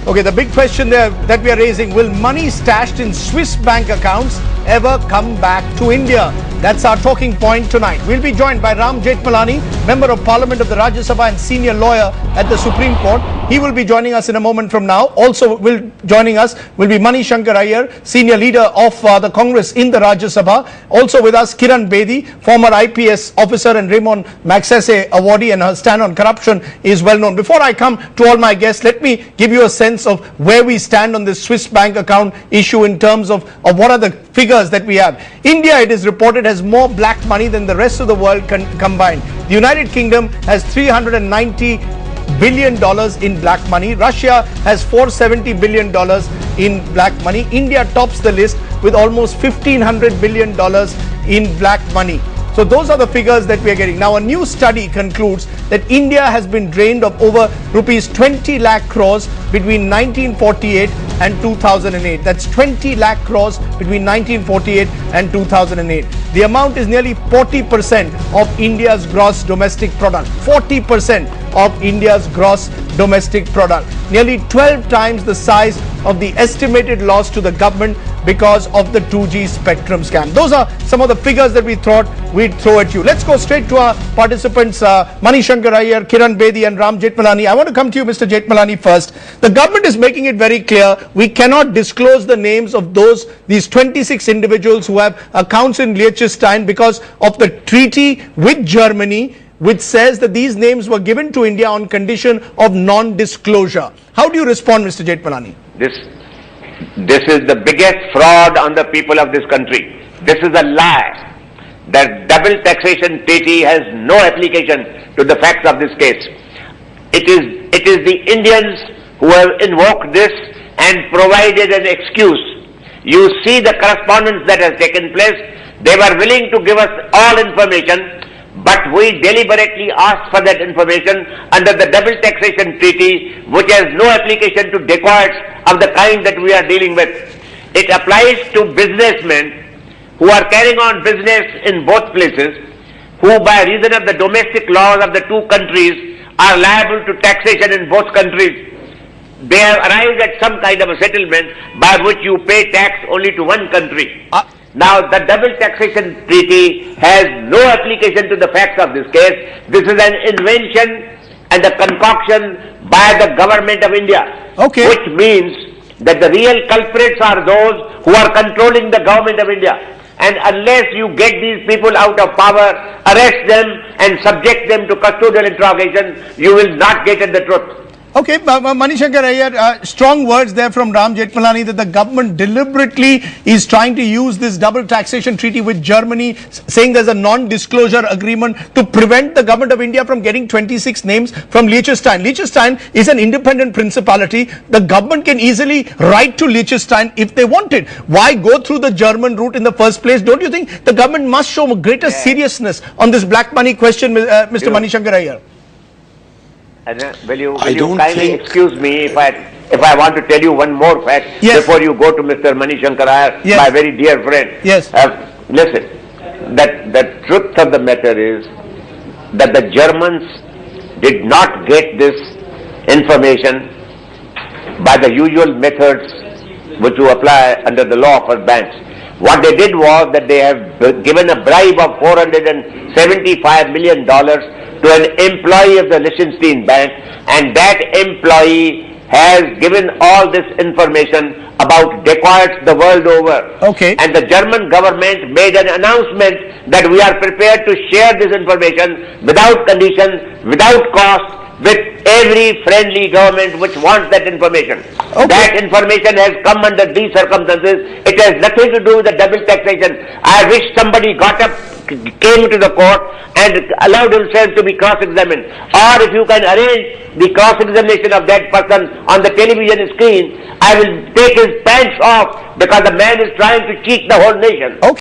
Okay, the big question there that we are raising, will money stashed in Swiss bank accounts ever come back to India? That's our talking point tonight. We'll be joined by Ram Jethmalani, Member of Parliament of the Rajya Sabha and senior lawyer at the Supreme Court. He will be joining us in a moment from now. Also joining us will be Mani Shankar Iyer, senior leader of the Congress in the Rajya Sabha. Also with us, Kiran Bedi, former IPS officer and Raymond Magsaysay awardee, and her stand on corruption is well known. Before I come to all my guests, let me give you a sense of where we stand on this Swiss bank account issue in terms of what are the figures that we have. India, it is reported, has more black money than the rest of the world combined. The United Kingdom has $390 billion in black money. Russia has $470 billion in black money. India tops the list with almost $1,500 billion in black money. So those are the figures that we are getting. Now, a new study concludes that India has been drained of over rupees 20 lakh crores between 1948 and 2008. That's 20 lakh crores between 1948 and 2008. The amount is nearly 40% of India's gross domestic product. 40% of India's gross domestic product. Nearly 12 times the size of the estimated loss to the government because of the 2G spectrum scam. Those are some of the figures that we thought we'd throw at you. Let's go straight to our participants, Mani Shankar Iyer, Kiran Bedi and Ram Jethmalani. I want to come to you, Mr. Jethmalani, first. The government is making it very clear we cannot disclose the names of these 26 individuals who have accounts in Liechtenstein because of the treaty with Germany, which says that these names were given to India on condition of non-disclosure. How do you respond, Mr. Jethmalani? This is the biggest fraud on the people of this country. This is a lie. The double taxation treaty has no application to the facts of this case. It is the Indians who have invoked this and provided an excuse. You see the correspondence that has taken place. They were willing to give us all information, but we deliberately asked for that information under the double taxation treaty, which has no application to dacoits of the kind that we are dealing with. It applies to businessmen who are carrying on business in both places, who by reason of the domestic laws of the two countries are liable to taxation in both countries. They have arrived at some kind of a settlement by which you pay tax only to one country. Now, the double taxation treaty has no application to the facts of this case. This is an invention and a concoction by the government of India. Okay. Which means that the real culprits are those who are controlling the government of India. And unless you get these people out of power, arrest them and subject them to custodial interrogation, you will not get at the truth. Okay, Mani Shankar Iyer, strong words there from Ram Jethmalani that the government deliberately is trying to use this double taxation treaty with Germany, saying there's a non-disclosure agreement to prevent the government of India from getting 26 names from Liechtenstein. Liechtenstein is an independent principality. The government can easily write to Liechtenstein if they wanted. Why go through the German route in the first place? Don't you think the government must show greater seriousness on this black money question, Mr. Mani Shankar Iyer? Will you kindly excuse me if I want to tell you one more fact before you go to Mr. Mani Shankar Iyer, my very dear friend. Yes. Listen, the truth of the matter is that the Germans did not get this information by the usual methods which you apply under the law for banks. What they did was that they have given a bribe of $475 million to an employee of the Liechtenstein bank, and that employee has given all this information about dacoits the world over. Okay. And the German government made an announcement that we are prepared to share this information without condition, without cost, with every friendly government which wants that information. Okay. That information has come under these circumstances. It has nothing to do with the double taxation. I wish somebody got up, came to the court and allowed himself to be cross-examined. Or if you can arrange the cross-examination of that person on the television screen, I will take his pants off because the man is trying to cheat the whole nation. Okay.